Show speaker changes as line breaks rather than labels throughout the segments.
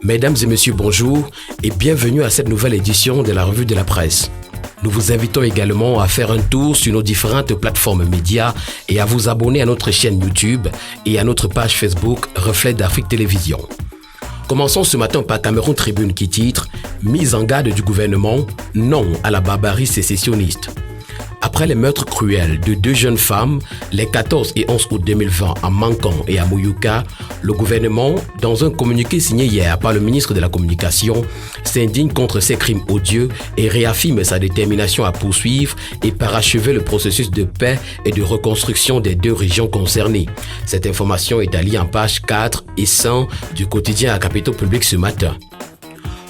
Mesdames et messieurs, bonjour et bienvenue à cette nouvelle édition de la Revue de la Presse. Nous vous invitons également à faire un tour sur nos différentes plateformes médias et à vous abonner à notre chaîne YouTube et à notre page Facebook Reflet d'Afrique Télévision. Commençons ce matin par Cameroun Tribune qui titre « Mise en garde du gouvernement, non à la barbarie sécessionniste ». Après les meurtres cruels de deux jeunes femmes, les 14 et 11 août 2020 à Mankan et à Mouyouka, le gouvernement, dans un communiqué signé hier par le ministre de la Communication, s'indigne contre ces crimes odieux et réaffirme sa détermination à poursuivre et parachever le processus de paix et de reconstruction des deux régions concernées. Cette information est alliée en page 4 et 100 du quotidien à Capitaux Public ce matin.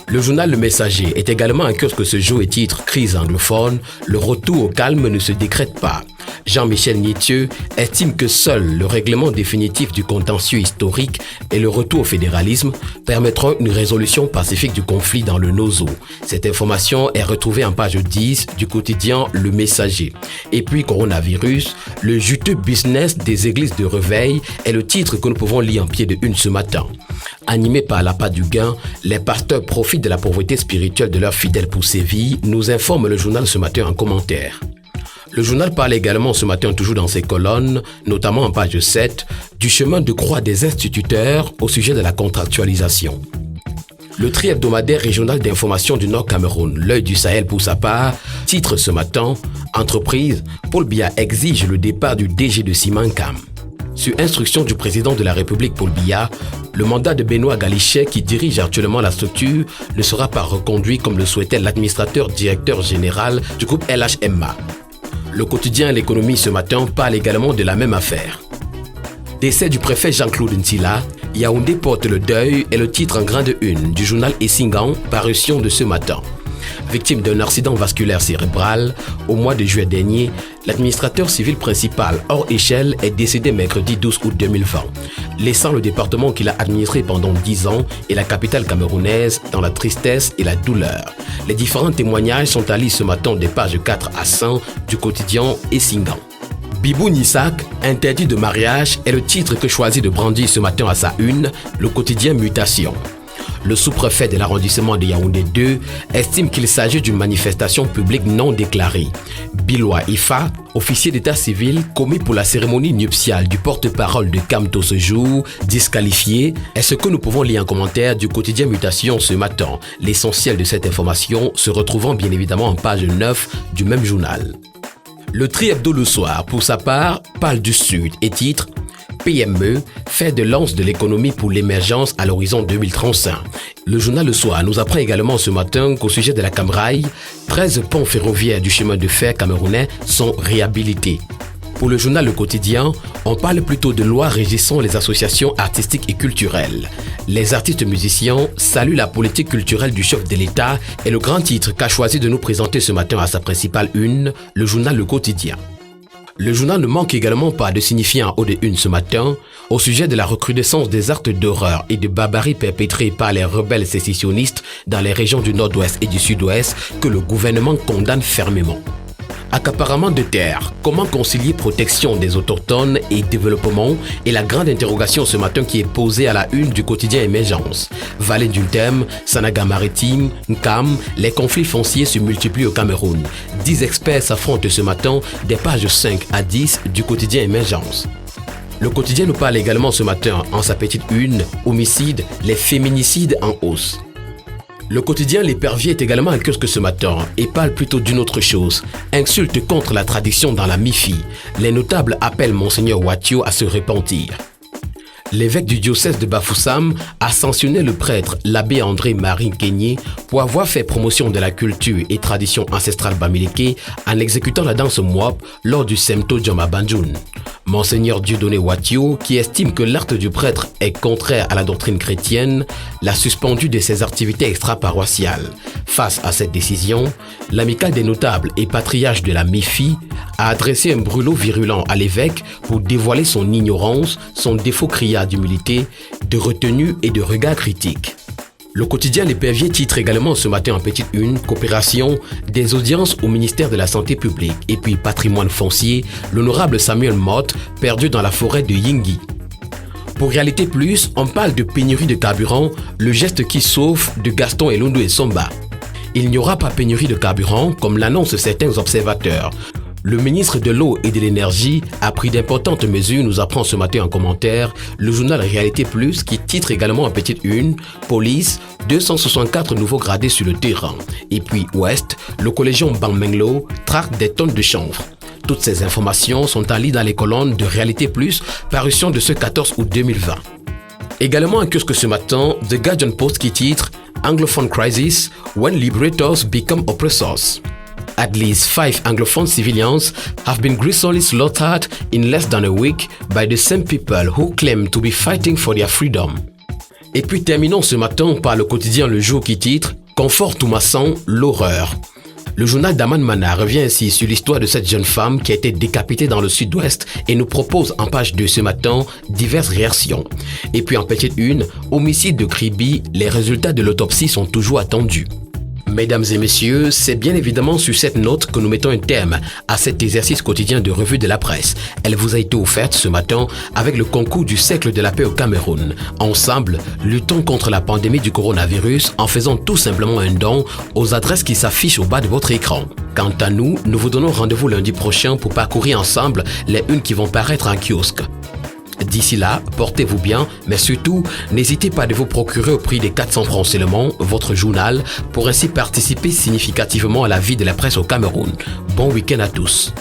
Le journal Le Messager est également un kiosque ce jour et titre « Crise anglophone, le retour au calme ne se décrète pas ». Jean-Michel Nietieu estime que seul le règlement définitif du contentieux historique et le retour au fédéralisme permettront une résolution pacifique du conflit dans le Nozo. Cette information est retrouvée en page 10 du quotidien Le Messager. Et puis coronavirus, le juteux business des églises de réveil est le titre que nous pouvons lire en pied de une ce matin. Animés par l'appât du gain, les pasteurs profitent de la pauvreté spirituelle de leurs fidèles pour sévir, nous informe le journal ce matin en commentaire. Le journal parle également ce matin, toujours dans ses colonnes, notamment en page 7, du chemin de croix des instituteurs au sujet de la contractualisation. Le tri-hebdomadaire régional d'information du Nord Cameroun, L'Œil du Sahel pour sa part, titre ce matin « Entreprise, Paul Biya exige le départ du DG de Simancam ». Sur instruction du président de la République Paul Biya, le mandat de Benoît Galichet, qui dirige actuellement la structure, ne sera pas reconduit comme le souhaitait l'administrateur directeur général du groupe LHMA. Le quotidien L'économie ce matin parle également de la même affaire. Décès du préfet Jean-Claude Ntila, Yaoundé porte le deuil et le titre en grande une du journal Essingan, parution de ce matin. Victime d'un accident vasculaire cérébral, au mois de juillet dernier, l'administrateur civil principal hors échelle est décédé mercredi 12 août 2020, laissant le département qu'il a administré pendant 10 ans et la capitale camerounaise dans la tristesse et la douleur. Les différents témoignages sont à lire ce matin des pages 4 à 100 du quotidien Essingan. Bibou Nissak, interdit de mariage, est le titre que choisit de brandir ce matin à sa une, le quotidien Mutation. Le sous-préfet de l'arrondissement de Yaoundé 2 estime qu'il s'agit d'une manifestation publique non déclarée. Biloua Ifa, officier d'état civil commis pour la cérémonie nuptiale du porte-parole de Kamto ce jour, disqualifié, est ce que nous pouvons lire en commentaire du quotidien Mutation ce matin. L'essentiel de cette information se retrouvant bien évidemment en page 9 du même journal. Le Tri-Hebdo le soir, pour sa part, parle du Sud et titre PME, fait de lance de l'économie pour l'émergence à l'horizon 2035. Le journal Le Soir nous apprend également ce matin qu'au sujet de la Camraille, 13 ponts ferroviaires du chemin de fer camerounais sont réhabilités. Pour le journal Le Quotidien, on parle plutôt de lois régissant les associations artistiques et culturelles. Les artistes musiciens saluent la politique culturelle du chef de l'État et le grand titre qu'a choisi de nous présenter ce matin à sa principale une, le journal Le Quotidien. Le journal ne manque également pas de signifier en haut de une ce matin au sujet de la recrudescence des actes d'horreur et de barbarie perpétrés par les rebelles sécessionnistes dans les régions du nord-ouest et du sud-ouest que le gouvernement condamne fermement. Accaparement de terres, comment concilier protection des autochtones et développement est la grande interrogation ce matin qui est posée à la une du quotidien Émergence. Vallée d'Ultem, Sanaga Maritime, Nkam, les conflits fonciers se multiplient au Cameroun. 10 experts s'affrontent ce matin des pages 5 à 10 du quotidien Émergence. Le quotidien nous parle également ce matin en sa petite une, homicides, les féminicides en hausse. Le quotidien L'Épervier est également un kiosque ce matin et parle plutôt d'une autre chose. Insulte contre la tradition dans la MIFI. Les notables appellent Monseigneur Watio à se repentir. L'évêque du diocèse de Bafoussam a sanctionné le prêtre l'abbé André-Marie Kenyé pour avoir fait promotion de la culture et tradition ancestrale bamileke en exécutant la danse Mwap lors du Semto Djoma Banjoun. Monseigneur Dieudonné Watio, qui estime que l'acte du prêtre est contraire à la doctrine chrétienne, l'a suspendu de ses activités extra-paroissiales. Face à cette décision, l'amicale des notables et patriarches de la MIFI a adressé un brûlot virulent à l'évêque pour dévoiler son ignorance, son défaut criard d'humilité, de retenue et de regard critique. Le quotidien L'Épervier titre également ce matin en petite une coopération des audiences au ministère de la Santé publique et puis patrimoine foncier, l'honorable Samuel Motte perdu dans la forêt de Yingui. Pour Réalité Plus, on parle de pénurie de carburant, le geste qui sauve de Gaston Elondo et Somba. Il n'y aura pas pénurie de carburant comme l'annoncent certains observateurs. Le ministre de l'Eau et de l'Énergie a pris d'importantes mesures, nous apprend ce matin en commentaire le journal Réalité Plus qui titre également en petite une « Police, 264 nouveaux gradés sur le terrain ». Et puis Ouest, le collégien Bangmenglo traque des tonnes de chanvre. Toutes ces informations sont en ligne dans les colonnes de Réalité Plus, parution de ce 14 août 2020. Également en kiosque ce matin, The Guardian Post qui titre « Anglophone Crisis, When Liberators Become Oppressors ». At least 5 Anglophone civilians have been gruesomely slaughtered in less than a week by the same people who claim to be fighting for their freedom. Et puis terminons ce matin par le quotidien Le Jour qui titre « Confort Toumassan, l'horreur ». Le journal d'Aman Mana revient ainsi sur l'histoire de cette jeune femme qui a été décapitée dans le sud-ouest et nous propose en page 2 ce matin diverses réactions. Et puis en petite une, homicide de Kribi, les résultats de l'autopsie sont toujours attendus. Mesdames et messieurs, c'est bien évidemment sur cette note que nous mettons un terme à cet exercice quotidien de revue de la presse. Elle vous a été offerte ce matin avec le concours du siècle de la paix au Cameroun. Ensemble, luttons contre la pandémie du coronavirus en faisant tout simplement un don aux adresses qui s'affichent au bas de votre écran. Quant à nous, nous vous donnons rendez-vous lundi prochain pour parcourir ensemble les unes qui vont paraître en kiosque. D'ici là, portez-vous bien, mais surtout, n'hésitez pas de vous procurer au prix des 400 francs seulement votre journal pour ainsi participer significativement à la vie de la presse au Cameroun. Bon week-end à tous.